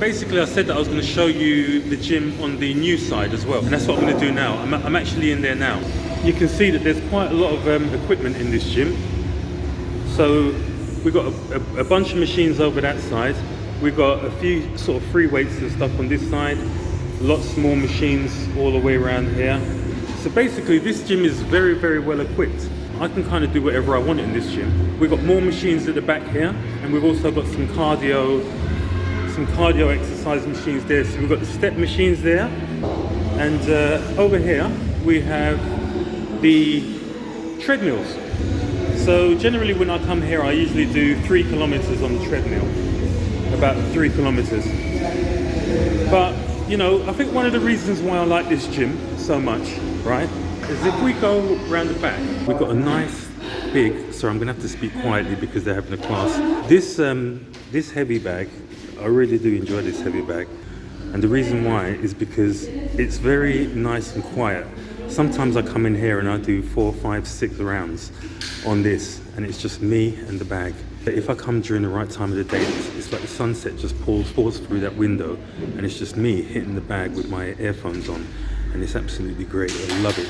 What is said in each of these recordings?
Basically, I said that I was going to show you the gym on the new side as well, and that's what I'm going to do now. I'm actually in there now. You can see that there's quite a lot of equipment in this gym. So we've got a bunch of machines over that side. We've got a few sort of free weights and stuff on this side. Lots more machines all the way around here. So basically, this gym is very, very well equipped. I can kind of do whatever I want in this gym. We've got more machines at the back here, and we've also got some cardio exercise machines there. So we've got the step machines there, and over here we have the treadmills. So generally when I come here, I usually do 3 kilometers on the treadmill, about 3 kilometers. But you know, I think one of the reasons why I like this gym so much, right, is if we go around the back, we've got a nice big, sorry, I'm gonna have to speak quietly because they're having a class. This heavy bag, I really do enjoy this heavy bag. And the reason why is because it's very nice and quiet. Sometimes I come in here and I do 4, 5, 6 rounds on this, and it's just me and the bag. But if I come during the right time of the day, it's like the sunset just pours through that window, and it's just me hitting the bag with my earphones on, and it's absolutely great. I love it.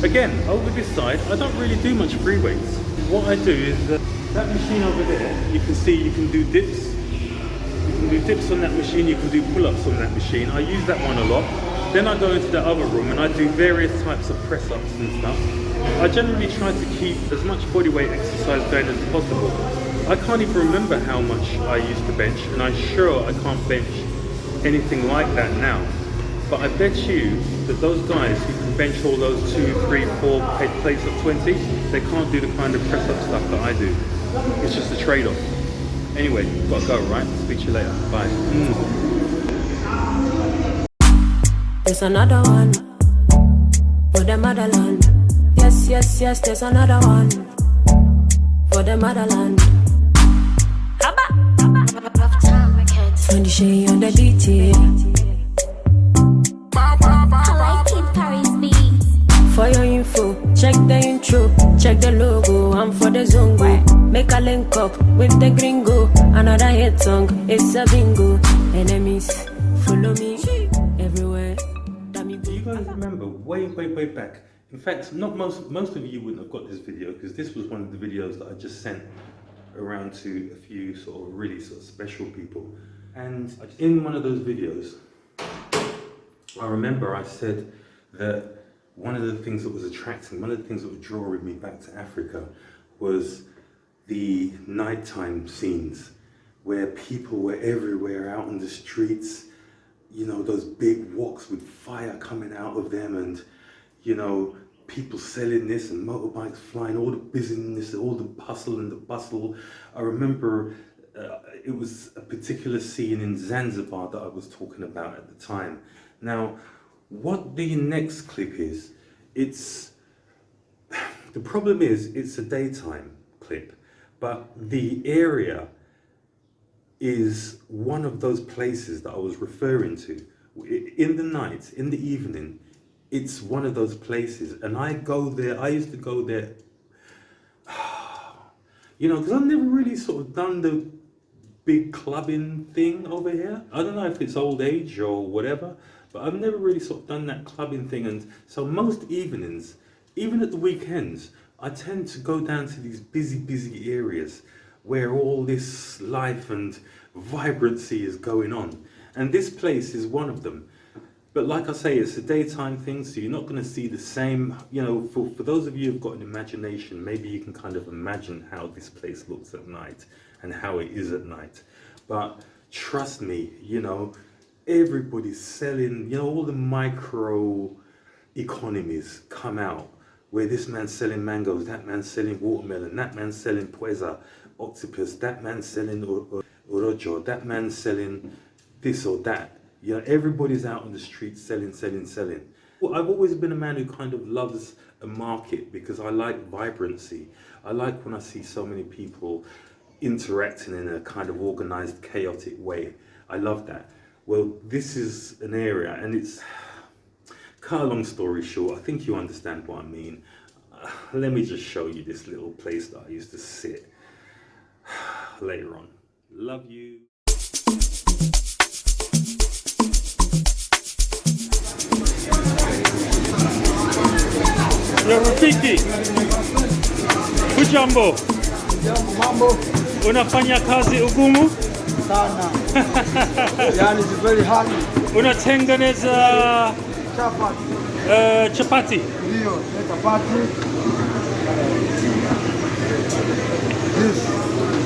Again, over this side, I don't really do much free weights. What I do is that machine over there, you can see you can do dips. You can do dips on that machine, you can do pull-ups on that machine. I use that one a lot. Then I go into the other room and I do various types of press-ups and stuff. I generally try to keep as much body weight exercise going as possible. I can't even remember how much I used to bench, and I'm sure I can't bench anything like that now. But I bet you that those guys who can bench all those 2, 3, 4 plates of 20, they can't do the kind of press-up stuff that I do. It's just a trade-off. Anyway, gotta go, right? Speak to you later. Bye. There's another one for the motherland. Yes, yes, yes, there's another one for the motherland. Funny shade on the beat. For your info, check the intro, check the logo, I'm for the zongo. Make a link up with the gringo, another hit song, it's a bingo. Enemies, follow me everywhere. Do you guys remember way back? In fact, not most of you wouldn't have got this video, because this was one of the videos that I just sent around to a few sort of really sort of special people. And in one of those videos, I remember I said that one of the things that was attracting, one of the things that was drawing me back to Africa was the nighttime scenes where people were everywhere out on the streets, you know, those big woks with fire coming out of them, and, you know, people selling this and motorbikes flying, all the busyness, all the hustle and the bustle. I remember it was a particular scene in Zanzibar that I was talking about at the time. Now, what the next clip is, the problem is it's a daytime clip, but the area is one of those places that I was referring to. In the night, in the evening, it's one of those places, and I used to go there, you know, because I've never really sort of done the big clubbing thing over here. I don't know if it's old age or whatever, but I've never really sort of done that clubbing thing. And so most evenings, even at the weekends, I tend to go down to these busy areas where all this life and vibrancy is going on. And this place is one of them. But like I say, it's a daytime thing, so you're not going to see the same, you know, for those of you who've got an imagination, maybe you can kind of imagine how this place looks at night and how it is at night. But trust me, you know, everybody's selling, you know, all the micro economies come out, where this man's selling mangoes, that man's selling watermelon, that man's selling pueza, octopus, that man's selling orojo, that man's selling this or that. You know, everybody's out on the street selling. Well, I've always been a man who kind of loves a market because I like vibrancy. I like when I see so many people interacting in a kind of organized, chaotic way. I love that. Well, this is an area, and it's, cut a long story short, I think you understand what I mean. Let me just show you this little place that I used to sit later on. Love you. Rafiki, hujambo? Mambo Unafanya kazi ugumu? sana. Yani it's very hard. Unatengeneza Chapati. chapati? Ndio, chapati. This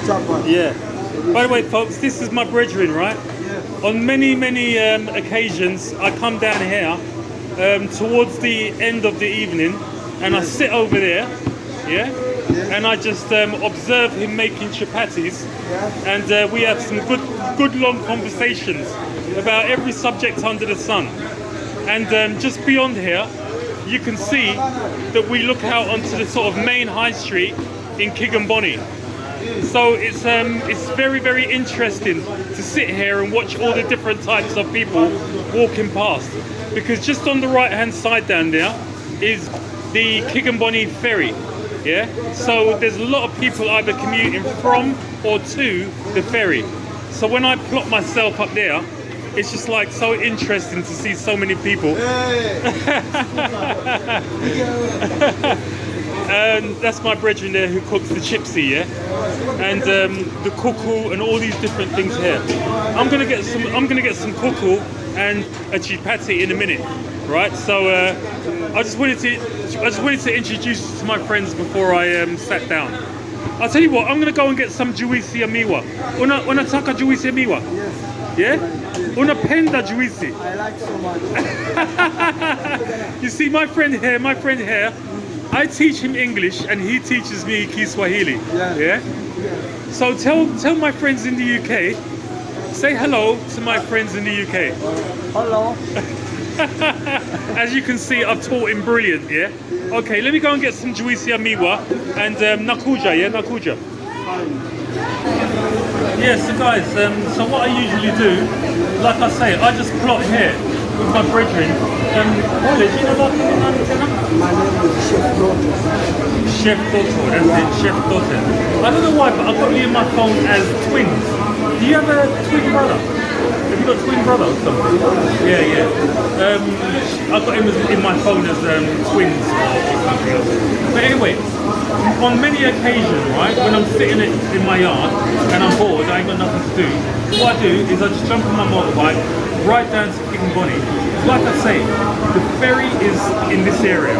chapati. Yeah. By the way, folks, this is my brethren, right? Yes. On many occasions, I come down here towards the end of the evening, and I sit over there, yeah, and I just observe him making chapatis, and we have some good long conversations about every subject under the sun. And just beyond here, you can see that we look out onto the sort of main high street in Kigamboni. So it's very interesting to sit here and watch all the different types of people walking past, because just on the right hand side down there is the Kigamboni ferry, yeah? So there's a lot of people either commuting from or to the ferry. So when I plot myself up there, it's just like so interesting to see so many people. And that's my brethren there who cooks the chipsy, yeah, and the kuku and all these different things here. I'm gonna get some kuku and a chipate in a minute, right? So I just wanted to introduce you to my friends before I sat down. I'll tell you what, I'm gonna go and get some juisi ya miwa. Unataka juisi ya miwa? Yes. Yeah? Unapenda juisi? I like so much. You see, my friend here, I teach him English and he teaches me Kiswahili. Yeah? So tell my friends in the UK, say hello to my friends in the UK. Hello. As you can see, I've taught him brilliant, yeah? Okay, let me go and get some juisi ya miwa and nakuja, yeah? Nakuja. Yeah, so guys, so what I usually do, like I say, I just plot here with my brethren. My name is Chef Dotto. Chef Dotto, that's it, Chef Dotto. I don't know why, but I've got you in my phone as twins. Do you have a twin brother? Have you got a twin brother or something? Yeah. I've got him in my phone as twins or something else. But anyway, on many occasions, right, when I'm sitting in my yard and I'm bored, I ain't got nothing to do, what I do is I just jump on my motorbike right down to Kigamboni. Like I say, the ferry is in this area,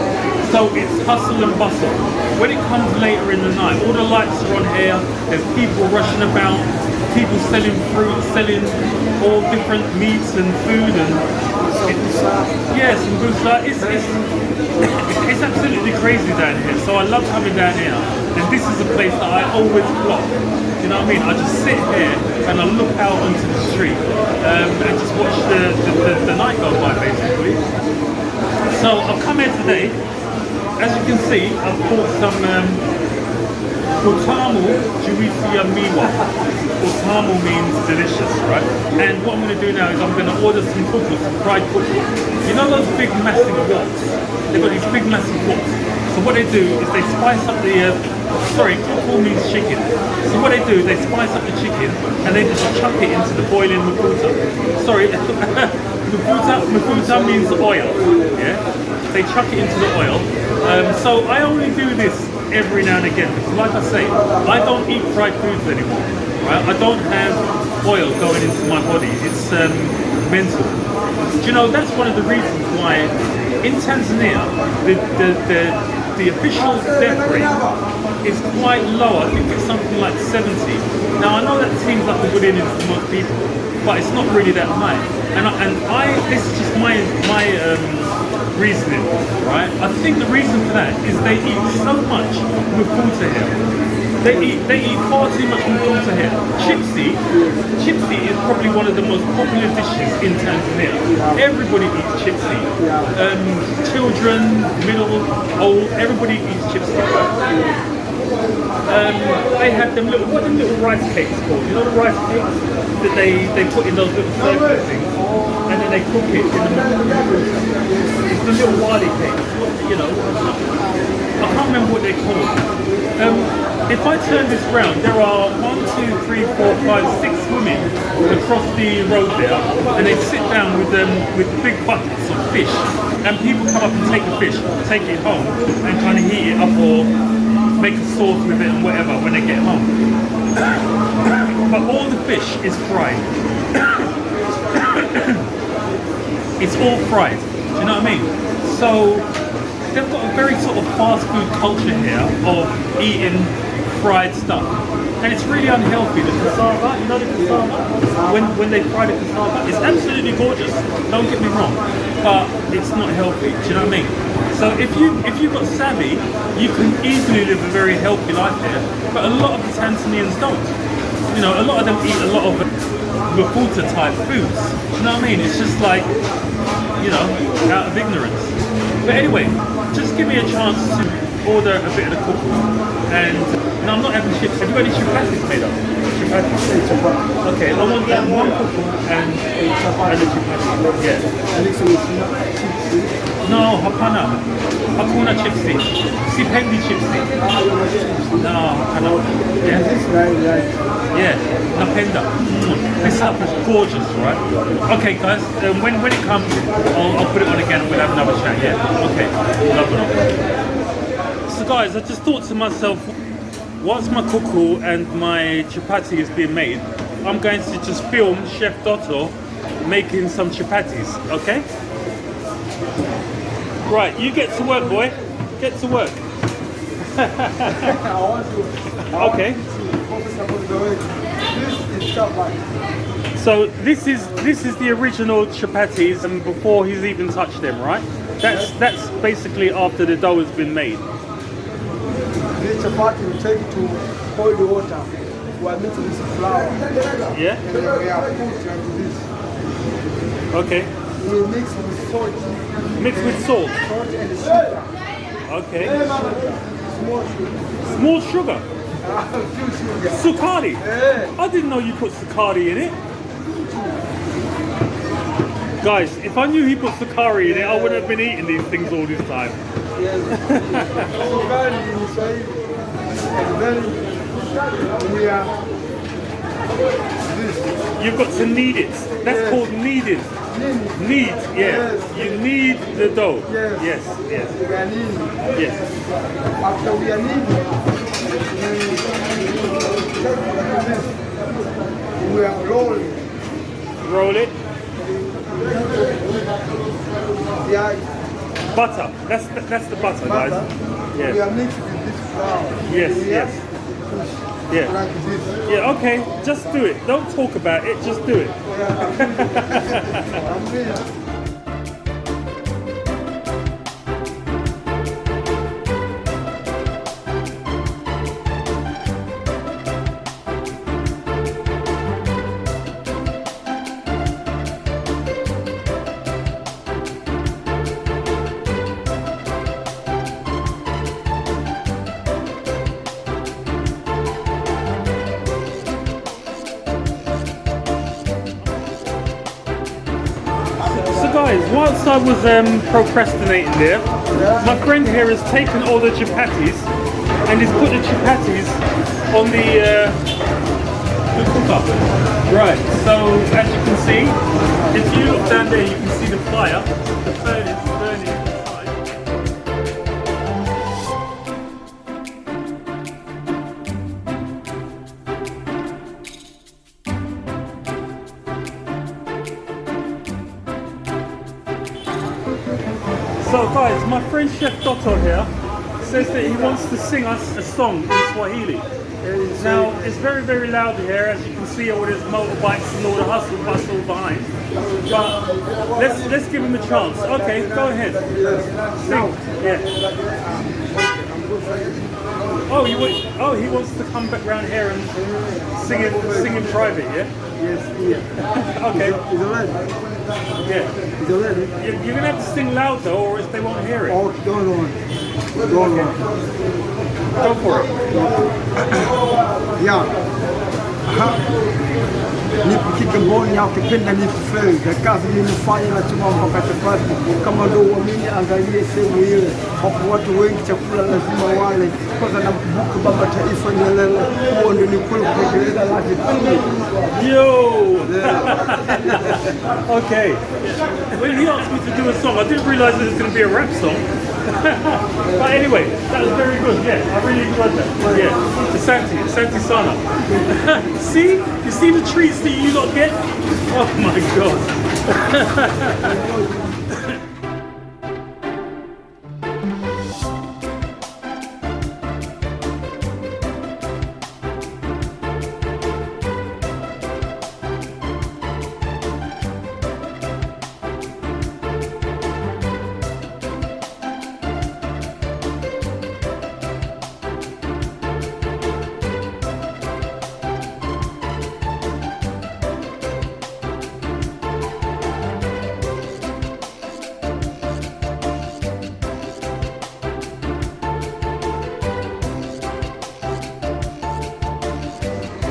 so it's hustle and bustle. When it comes later in the night, all the lights are on here, there's people rushing about, people selling fruit, selling all different meats and food and sambusa. It's absolutely crazy down here. So I love coming down here, and this is a place that I always plot. You know what I mean? I just sit here and I look out onto the street and just watch the night go by, basically. So I've come here today. As you can see, I've bought some Utamu juisi ya miwa. Utamu means delicious, right? And what I'm going to do now is I'm going to order some kuku, some fried kuku. You know those big massive woks? They've got these big massive woks. So what they do is they spice up the, kuku means chicken. So what they do is they spice up the chicken and they just chuck it into the boiling mafuta. Sorry, mafuta means oil, yeah? They chuck it into the oil. So I only do this every now and again, because like I say, I don't eat fried foods anymore, right? I don't have oil going into my body. It's mental. Do you know, that's one of the reasons why in Tanzania the official death rate is quite low. I think it's something like 70. Now I know that seems like a good innings to most people, but it's not really that high. And this is just my reasoning, right? I think the reason for that is they eat so much mafuta here. They eat far too much mafuta here. Chipsy is probably one of the most popular dishes in Tanzania. Everybody eats chipsy. Children, middle, old, everybody eats chipsy. They had them little rice cakes called. You know the rice cakes that they put in those little circular things, and then they cook it in the it's the little wali cakes. You know, I can't remember what they're called. If I turn this round, there are 1, 2, 3, 4, 5, 6 swimming across the road there, and they sit down with big buckets of fish, and people come up and take the fish, take it home, and kind of heat it up or make a sauce with it and whatever when they get home. But all the fish is fried. It's all fried. Do you know what I mean? So they've got a very sort of fast food culture here of eating fried stuff. And it's really unhealthy. The cassava, you know the cassava? When they fry the cassava, it's absolutely gorgeous. Don't get me wrong. But it's not healthy. Do you know what I mean? So if you've got savvy, you can easily live a very healthy life here. But a lot of the Tanzanians don't. You know, a lot of them eat a lot of mafuta type foods. Do you know what I mean? It's just like, you know, out of ignorance. But anyway, just give me a chance to order a bit of the kuku. And no, I'm not having chips. Have you got any chipates made up? Chipates? Okay, I want that one kuku and a chipate. Yeah. No, hapana. Hakuna chipsi. Sipendi chipsi. No, hapana. Yeah. Yeah, napenda. This stuff is gorgeous, right? Okay, guys, when it comes, I'll put it on again and we'll have another chat. Yeah, okay. Lovely. So guys, I just thought to myself, whilst my kuku and my chipati is being made, I'm going to just film Chef Dotto making some chipatis, okay? Right, you get to work, boy. Get to work. Okay. So this is the original chapatis, and before he's even touched them, right? That's basically after the dough has been made. This chapati we take to cold water. We are mixing this flour. Yeah. And then we are put like this. Okay. We mix with salt. Mixed with salt. Salt and sugar. Okay. Small sugar. Small sugar. Few sugar. Sukari. Yeah. I didn't know you put sukari in it. Guys, if I knew he put sukari in it, I wouldn't have been eating these things all this time. Yes. Sukari in Swahili. And then we are this. You've got to knead it. That's Yes. called kneaded. Knead, yeah. Yes. You knead the dough. Yes. Yes. We are kneading. Yes. After we are kneading, we are rolling. Roll it. Yeah. Butter. That's the butter, guys. We Yes. are mixing with this flour. Yes, We yes. have to Yeah. push like this. Yeah, okay. Just do it. Don't talk about it. Just do it. I'm doing So guys, whilst I was procrastinating there, my friend here has taken all the chapatis and he's put the chapatis on the cooker. Right, so as you can see, if you look down there you can see the fire, the furnace burning inside. So guys, my friend Chef Dotto here says that he wants to sing us a song in Swahili. Now, it's very, very loud here, as you can see all these motorbikes and all the hustle bustle behind. But let's give him a chance. Okay, go ahead. Sing. Yeah. Oh, he wants to come back round here and sing in private, yeah? Yes, yeah. Okay. Is it ready? Yeah. Is it ready? You're gonna have to sing loud though, or else they won't hear it. Oh, don't worry. Don't worry. Go for it. Yeah. Nipo Kigamboni au kipenda nipo Ferry. Na kazi nimefanya na chuma mpaka Chipate. Kama ndio uamini, angalie sehemu ile. Hapo watu wengi chakula lazima wale. Kwanza namkumbuka baba taifa Nyerere. Huo ndio ni kweli kutekeleza lake. Yo! Okay. When he asked me to do a song, I didn't realise it was going to be a rap song. But anyway, that was very good. Yeah, I really enjoyed that. Yeah, Asante Sana. See? You see the treats that you lot get? Oh my god.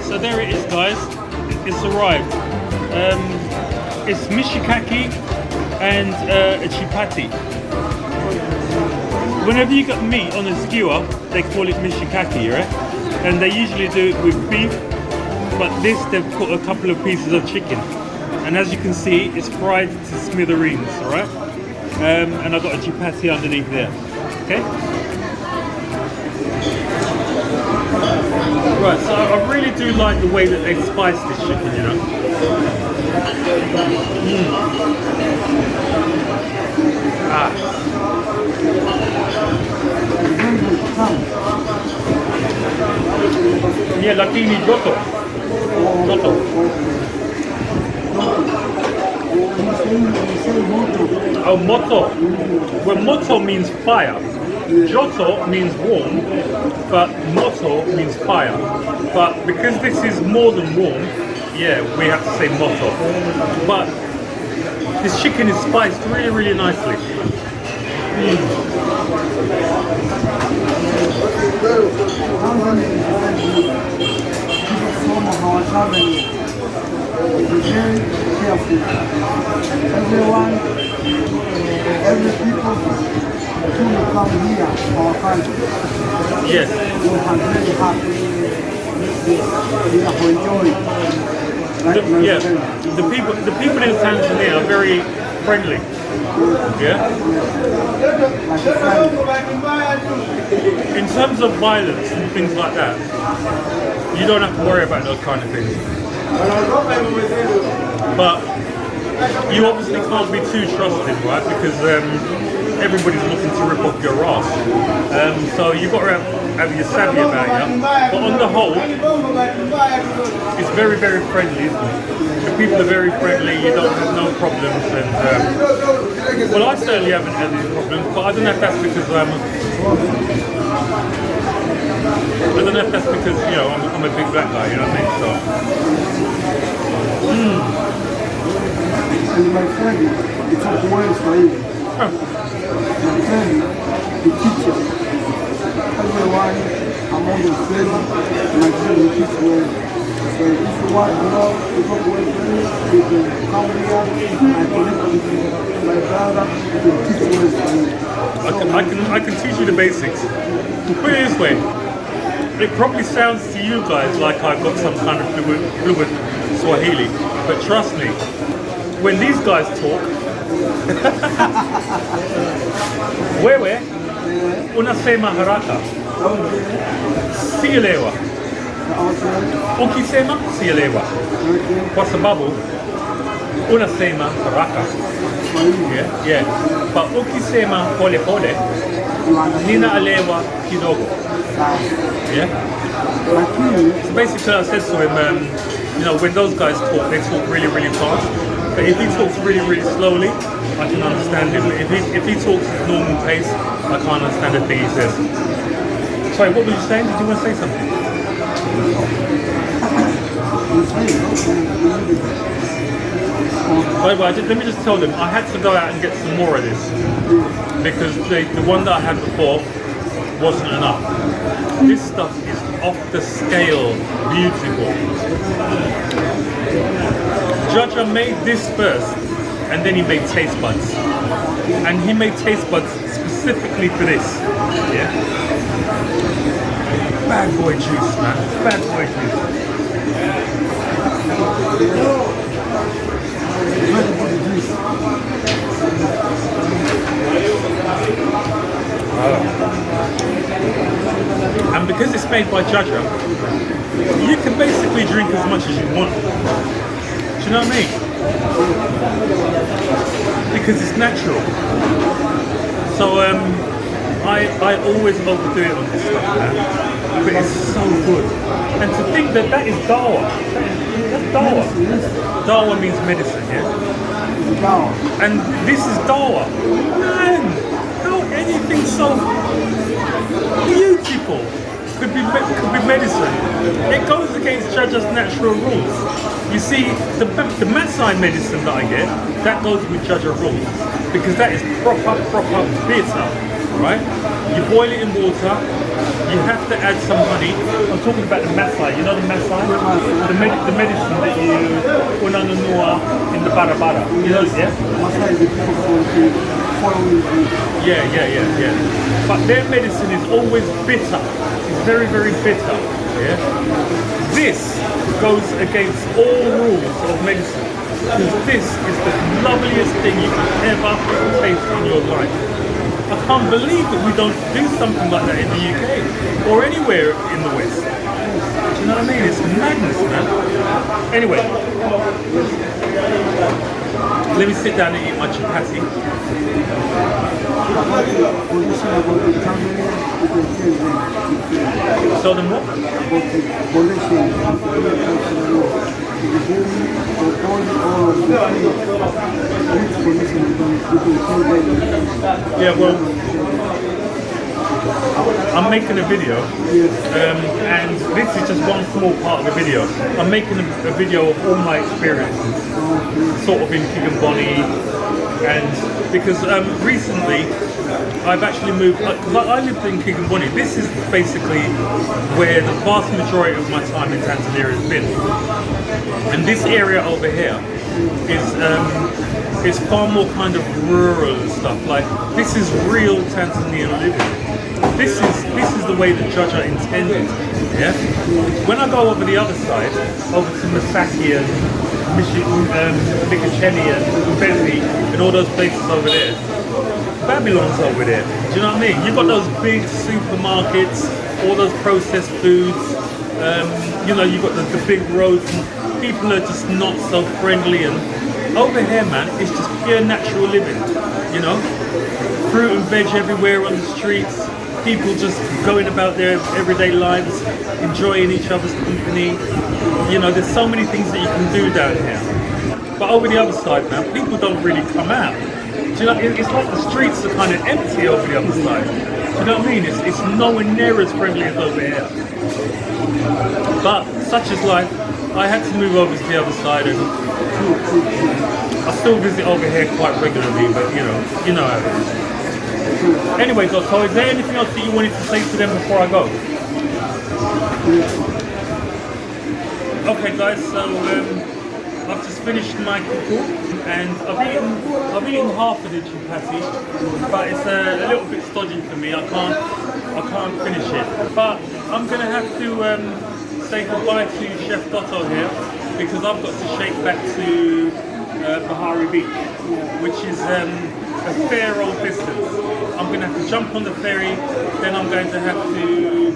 So there it is, guys. It's arrived. It's mishikaki and a chipate. Whenever you got meat on a skewer, they call it mishikaki, right? And they usually do it with beef, but this they've put a couple of pieces of chicken. And as you can see, it's fried to smithereens, all right? And I've got a chipate underneath there, okay? Right, so I really do like the way that they spice this chicken, you know. Ah. Yeah, lakini Dotto. Oh, moto. Well, moto means fire. Giotto means warm, but moto means fire. But because this is more than warm, yeah, we have to say moto. But this chicken is spiced really, really nicely. Every people who come here, our country, Yes. we are very happy. We have enjoyed. Yeah, the people in Tanzania are very friendly. Yeah. In terms of violence and things like that, you don't have to worry about those kind of things. But you obviously can't be too trusting, right? Because everybody's looking to rip off your ass. So you've got to have your savvy about you. But on the whole, it's very, very friendly, isn't it? The people are very friendly, you don't have no problems. And well, I certainly haven't had any problems, but I don't know if that's because you know, I'm a big black guy, you know what I mean? So. And my friend, it's a boy for you. My friend, the teacher. Everyone among the friends, my friend, the teacher. So if you want to know if you're going to you can come here and connect with my brother, you can teach words for you. I can teach you the basics. Put it this way, it probably sounds to you guys like I've got some kind of fluent Swahili, but trust me, when these guys talk, wewe unasema haraka, sielewa. Ukisema sielewa, kwa sababu unasema haraka. Yeah. But ukisema pole pole, ninaelewa kidogo. Yeah. So basically, I said to him, you know, when those guys talk, they talk really, really fast. But if he talks really, really slowly, I can understand him. If he talks at normal pace, I can't understand a thing he says. Sorry, what were you saying? Did you want to say something? By the way, let me just tell them, I had to go out and get some more of this because the one that I had before wasn't enough. This stuff is off the scale beautiful. Jaja made this first, and then he made taste buds. And he made taste buds specifically for this. Yeah. Bad boy juice, man. Bad boy juice. And because it's made by Jaja, you can basically drink as much as you want. Do you know what I mean? Because it's natural. So I always overdo it on this stuff, man. But it's so good. And to think that that is dawa. That's dawa. Dawa means medicine, yeah? And this is dawa. Man, how anything so beautiful could be medicine. It goes against Jaja's natural rules. You see, the Maasai medicine that I get, that goes with Jaja rules. Because that is proper bitter, right? You boil it in water, you have to add some honey. I'm talking about the Maasai, you know the Maasai? The medicine that you unanunua in the bara. You know, yeah? Maasai is the people following you. Yeah. But their medicine is always bitter. It's very bitter. Yeah. This goes against all rules of medicine. Because this is the loveliest thing you can ever taste in your life. I can't believe that we don't do something like that in the UK or anywhere in the West. Do you know what I mean? It's madness, man. Anyway, let me sit down and eat my chipate. So then what? Yeah, well, I'm making a video, and this is just one small part of the video. I'm making a video of all my experiences, sort of in Kigamboni, and because recently I've actually moved, because I lived in Kigamboni. This is basically where the vast majority of my time in Tanzania has been. And this area over here is far more kind of rural and stuff. Like, this is real Tanzanian living. This is the way that Jaja intended. Yeah. When I go over the other side, over to Masaki and Mikocheni and Mbezi and all those places over there, Babylon's over there. Do you know what I mean? You've got those big supermarkets, all those processed foods. You know, you've got the big roads. And people are just not so friendly. And over here, man, it's just pure natural living. You know, fruit and veg everywhere on the streets. People just going about their everyday lives, enjoying each other's company. You know, there's so many things that you can do down here. But over the other side, man, people don't really come out. Do you know, it's like the streets are kind of empty over the other side. Do you know what I mean? It's nowhere near as friendly as over here. But such is life. I had to move over to the other side, and I still visit over here quite regularly. But you know how it is. Anyway, Dotto, is there anything else that you wanted to say to them before I go? Okay, guys. So I've just finished my cook, and I've eaten half of the chipate, but it's a little bit stodgy for me. I can't finish it. But I'm gonna have to say goodbye to Chef Dotto here, because I've got to shake back to Bahari Beach, which is a fair old distance. I'm gonna have to jump on the ferry, then I'm going to have to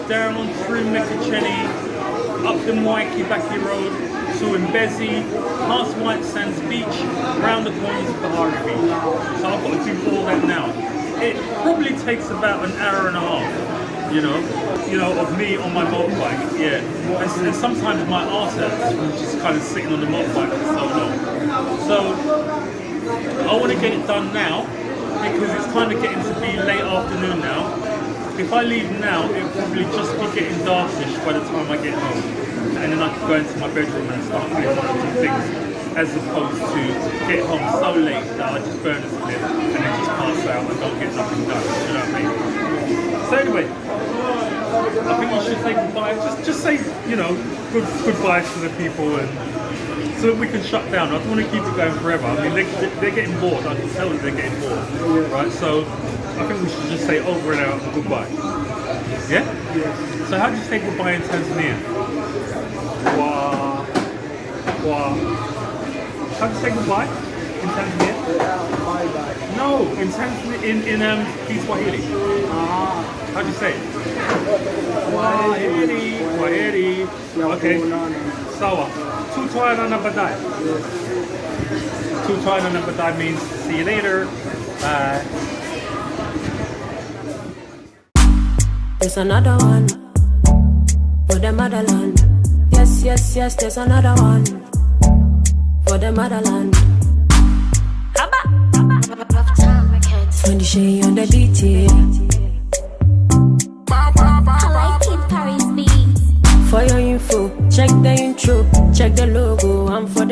down through Mikocheni, up the Mwaiki Road to Mbezi, past White Sands Beach, round the corners of Bahari Beach. So I've got to do all that now. It probably takes about an hour and a half, you know, of me on my motorbike, yeah. And sometimes my arse hurts from just kind of sitting on the motorbike for so long. So I want to get it done now, because it's kind of getting to be late afternoon now. If I leave now, it'll probably just be getting darkish by the time I get home. And then I can go into my bedroom and start doing one or two things, as opposed to get home so late that I just burn a split and then just pass out and don't get nothing done. You know what I mean? So anyway, I think you should say goodbye. Just say, you know, goodbye to the people, and so that we can shut down. I don't want to keep it going forever. I mean, they're getting bored. I can tell that they're getting bored, right? So I think we should just say over and out goodbye. Yeah? Yes. So how do you say goodbye in Tanzania? How do you say goodbye in Tanzania? Bye bye. No, in Tanzania, in Kiswahili. How do you say it? Kwaheri. Okay. Sawa. Tutwana na badai. Tutwana na badai means see you later. Bye. There's another one for the motherland. Yes, yes, yes, there's another one for the motherland. When the shade on the beat, yeah. I like it, Paris beats. For your info, check the intro, check the logo. I'm for